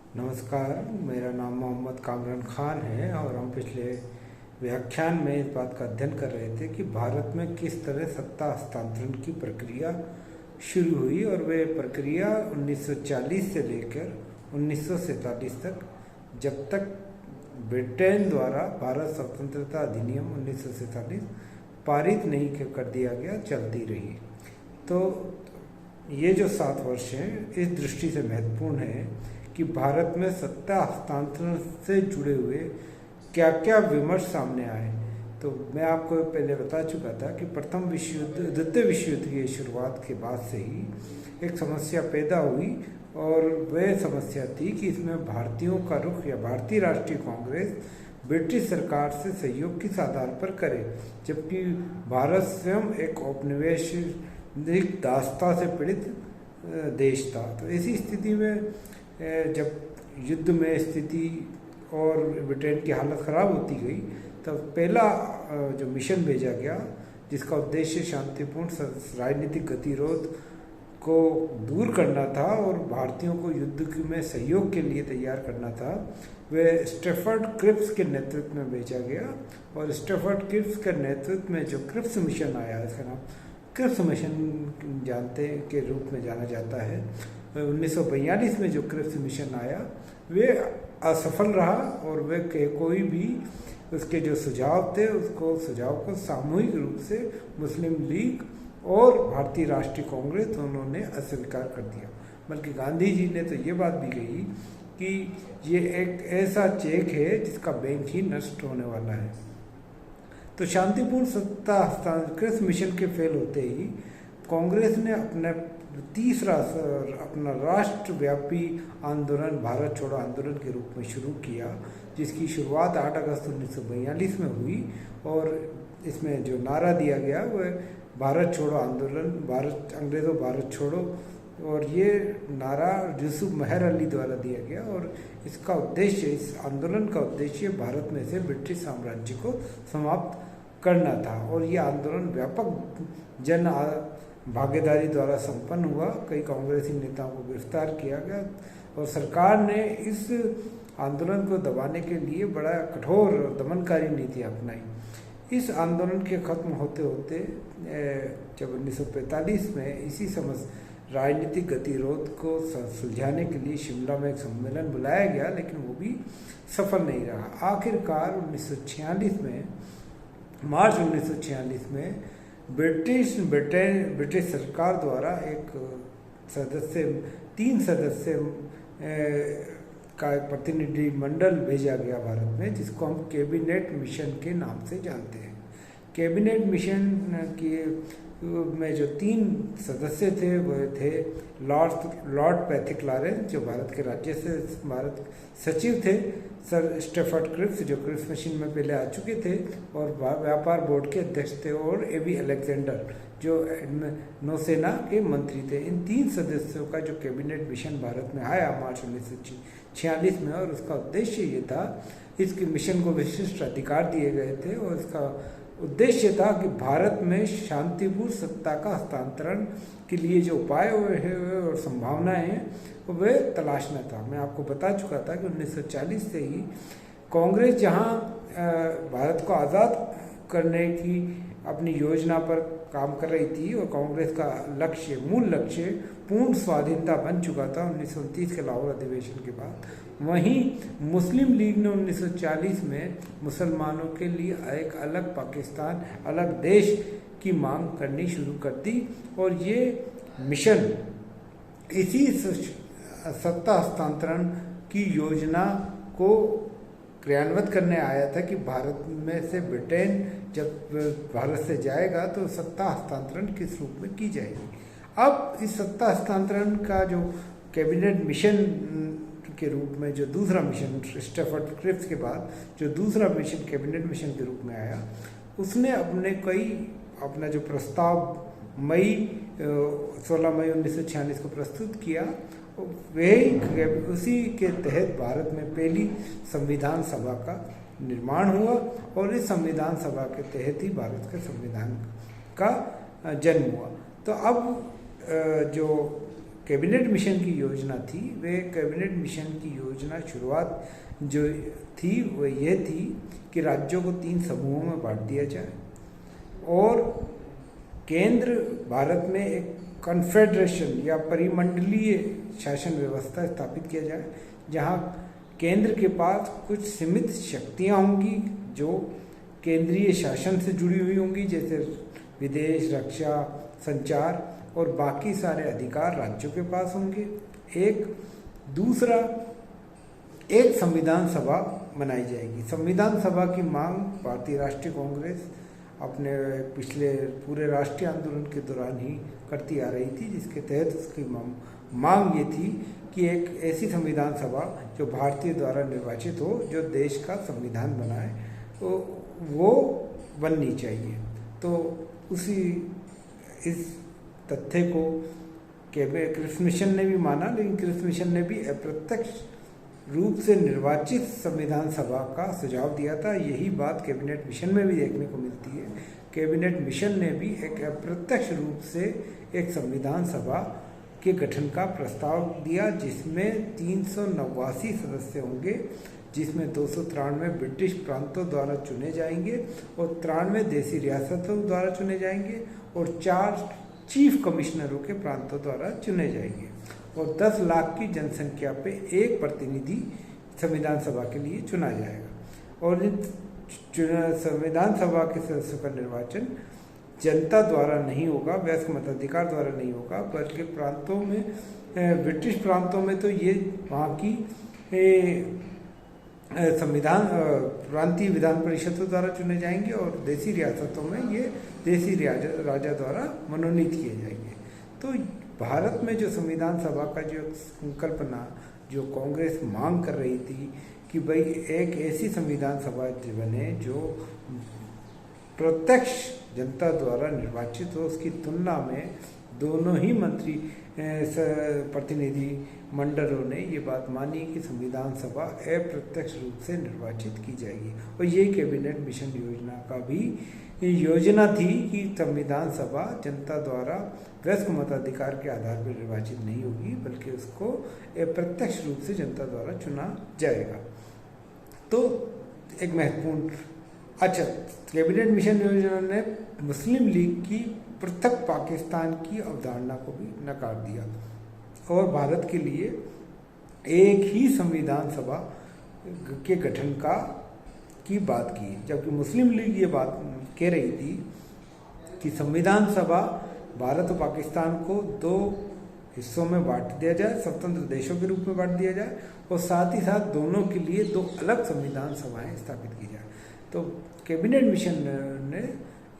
नमस्कार। मेरा नाम मोहम्मद कामरान खान है और हम पिछले व्याख्यान में इस बात का अध्ययन कर रहे थे कि भारत में किस तरह सत्ता हस्तांतरण की प्रक्रिया शुरू हुई और वह प्रक्रिया 1940 से लेकर 1947 तक, जब तक ब्रिटेन द्वारा भारत स्वतंत्रता अधिनियम 1947 पारित नहीं कर दिया गया, चलती रही। तो ये जो 7 वर्ष हैं इस दृष्टि से महत्वपूर्ण है कि भारत में सत्ता हस्तांतरण से जुड़े हुए क्या क्या विमर्श सामने आए। तो मैं आपको पहले बता चुका था कि प्रथम विश्व युद्ध, द्वितीय विश्व युद्ध की शुरुआत के बाद से ही एक समस्या पैदा हुई और वह समस्या थी कि इसमें भारतीयों का रुख या भारतीय राष्ट्रीय कांग्रेस ब्रिटिश सरकार से सहयोग किस आधार पर करे, जबकि भारत स्वयं एक औपनिवेशिक दासता से पीड़ित देश था। तो ऐसी स्थिति में जब युद्ध में स्थिति और ब्रिटेन की हालत ख़राब होती गई, तब पहला जो मिशन भेजा गया, जिसका उद्देश्य शांतिपूर्ण राजनीतिक गतिरोध को दूर करना था और भारतीयों को युद्ध में सहयोग के लिए तैयार करना था, वह स्टैफर्ड क्रिप्स के नेतृत्व में भेजा गया। और स्टैफर्ड क्रिप्स के नेतृत्व में जो क्रिप्स मिशन आया, इसका नाम क्रिप्स मिशन के रूप में जाना जाता है। 1942 में जो क्रिप्स मिशन आया वे असफल रहा और वे कोई भी उसके जो सुझाव थे सुझाव को सामूहिक रूप से मुस्लिम लीग और भारतीय राष्ट्रीय कांग्रेस दोनों ने अस्वीकार कर दिया। बल्कि गांधी जी ने तो ये बात भी कही कि ये एक ऐसा चेक है जिसका बैंक ही नष्ट होने वाला है। तो शांतिपूर्ण सत्ता हस्तांतरण क्रिप्स मिशन के फेल होते ही कांग्रेस ने अपना राष्ट्रव्यापी आंदोलन भारत छोड़ो आंदोलन के रूप में शुरू किया, जिसकी शुरुआत 8 अगस्त 1942 में हुई। और इसमें जो नारा दिया गया वह भारत छोड़ो आंदोलन, अंग्रेज़ों भारत छोड़ो, और ये नारा यूसुफ मेहर अली द्वारा दिया गया। और इसका उद्देश्य, इस आंदोलन का उद्देश्य भारत में से ब्रिटिश साम्राज्य को समाप्त करना था। और ये आंदोलन व्यापक जन भागीदारी द्वारा संपन्न हुआ। कई कांग्रेसी नेताओं को गिरफ्तार किया गया और सरकार ने इस आंदोलन को दबाने के लिए बड़ा कठोर दमनकारी नीति अपनाई। इस आंदोलन के खत्म होते होते जब 1945 में इसी राजनीतिक गतिरोध को सुलझाने के लिए शिमला में एक सम्मेलन बुलाया गया, लेकिन वो भी सफल नहीं रहा। आखिरकार 1946 में, मार्च 1946 में ब्रिटिश सरकार द्वारा एक 3 सदस्य का एक प्रतिनिधि मंडल भेजा गया भारत में, जिसको हम कैबिनेट मिशन के नाम से जानते हैं। कैबिनेट मिशन में जो 3 सदस्य थे वह थे लॉर्ड पैथिक लॉरेंस, जो भारत सचिव थे, सर स्टैफर्ड क्रिप्स, जो क्रिप्स मशीन में पहले आ चुके थे और व्यापार बोर्ड के अध्यक्ष थे, और एबी अलेक्जेंडर, जो नौसेना के मंत्री थे। इन 3 सदस्यों का जो कैबिनेट मिशन भारत में आया मार्च 1946 में, और उसका उद्देश्य ये था, इसके मिशन को विशिष्ट अधिकार दिए गए थे और इसका उद्देश्य था कि भारत में शांतिपूर्ण सत्ता का हस्तांतरण के लिए जो उपाय और संभावनाएं हैं वे तलाशना था। मैं आपको बता चुका था कि 1940 से ही कांग्रेस जहां भारत को आज़ाद करने की अपनी योजना पर काम कर रही थी और कांग्रेस का मूल लक्ष्य पूर्ण स्वाधीनता बन चुका था 1929 के लाहौर अधिवेशन के बाद, वहीं मुस्लिम लीग ने 1940 में मुसलमानों के लिए एक अलग पाकिस्तान, अलग देश की मांग करनी शुरू कर दी। और ये मिशन इसी सत्ता हस्तांतरण की योजना को क्रियान्वित करने आया था कि भारत में से ब्रिटेन जब भारत से जाएगा तो सत्ता हस्तांतरण किस रूप में की जाएगी। अब इस सत्ता हस्तांतरण का जो कैबिनेट मिशन के रूप में जो दूसरा मिशन स्टैफर्ड क्रिप्स के बाद जो दूसरा मिशन कैबिनेट मिशन के रूप में आया, उसने अपना जो प्रस्ताव 16 मई 1946 को प्रस्तुत किया। उसी के तहत भारत में पहली संविधान सभा का निर्माण हुआ और इस संविधान सभा के तहत ही भारत के संविधान का जन्म हुआ। तो अब जो कैबिनेट मिशन की योजना थी, वे कैबिनेट मिशन की योजना शुरुआत जो थी वो ये थी कि राज्यों को 3 समूहों में बांट दिया जाए और केंद्र भारत में एक कॉन्फेडरेशन या परिमंडलीय शासन व्यवस्था स्थापित किया जाए, जहां केंद्र के पास कुछ सीमित शक्तियां होंगी जो केंद्रीय शासन से जुड़ी हुई होंगी, जैसे विदेश, रक्षा, संचार, और बाकी सारे अधिकार राज्यों के पास होंगे। दूसरा, एक संविधान सभा बनाई जाएगी। संविधान सभा की मांग भारतीय राष्ट्रीय कांग्रेस अपने पिछले पूरे राष्ट्रीय आंदोलन के दौरान ही करती आ रही थी, जिसके तहत उसकी मांग ये थी कि एक ऐसी संविधान सभा जो भारतीय द्वारा निर्वाचित हो, जो देश का संविधान बनाए, तो वो बननी चाहिए। तो इस तथ्य को क्रिप्स मिशन ने भी माना, लेकिन क्रिप्स मिशन ने भी अप्रत्यक्ष रूप से निर्वाचित संविधान सभा का सुझाव दिया था। यही बात कैबिनेट मिशन में भी देखने को मिलती है। कैबिनेट मिशन ने भी एक अप्रत्यक्ष रूप से एक संविधान सभा के गठन का प्रस्ताव दिया, जिसमें 389 सदस्य होंगे, जिसमें 293 ब्रिटिश प्रांतों द्वारा चुने जाएंगे और 93 देसी रियासतों द्वारा चुने जाएंगे और 4 चीफ कमिश्नरों के प्रांतों द्वारा चुने जाएंगे और 10 लाख की जनसंख्या पे एक प्रतिनिधि संविधान सभा के लिए चुना जाएगा। और इन संविधान सभा के सदस्यों का निर्वाचन जनता द्वारा नहीं होगा, वयस्क मताधिकार द्वारा नहीं होगा, बल्कि प्रांतों में, ब्रिटिश प्रांतों में तो ये वहाँ की प्रांतीय विधान परिषदों द्वारा चुने जाएंगे और देसी रियासतों में ये देसी राजा द्वारा मनोनीत किए जाएंगे। तो भारत में जो संविधान सभा का जो संकल्पना जो कांग्रेस मांग कर रही थी कि भाई एक ऐसी संविधान सभा बने जो प्रत्यक्ष जनता द्वारा निर्वाचित हो, उसकी तुलना में दोनों ही मंत्री प्रतिनिधि मंडलों ने ये बात मानी कि संविधान सभा अप्रत्यक्ष रूप से निर्वाचित की जाएगी। और ये कैबिनेट मिशन योजना का भी योजना थी कि संविधान सभा जनता द्वारा वयस्क मताधिकार के आधार पर निर्वाचित नहीं होगी, बल्कि उसको अप्रत्यक्ष रूप से जनता द्वारा चुना जाएगा। तो एक महत्वपूर्ण कैबिनेट मिशन योजना ने मुस्लिम लीग की पृथक पाकिस्तान की अवधारणा को भी नकार दिया और भारत के लिए एक ही संविधान सभा के गठन की बात की, जबकि मुस्लिम लीग ये बात कह रही थी कि संविधान सभा भारत और पाकिस्तान को 2 हिस्सों में बांट दिया जाए, स्वतंत्र देशों के रूप में बांट दिया जाए और साथ ही साथ दोनों के लिए 2 अलग संविधान सभाएं स्थापित की जाए। तो कैबिनेट मिशन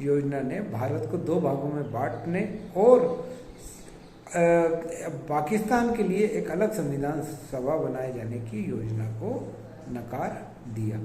योजना ने भारत को 2 भागों में बांटने और पाकिस्तान के लिए एक अलग संविधान सभा बनाए जाने की योजना को नकार दिया।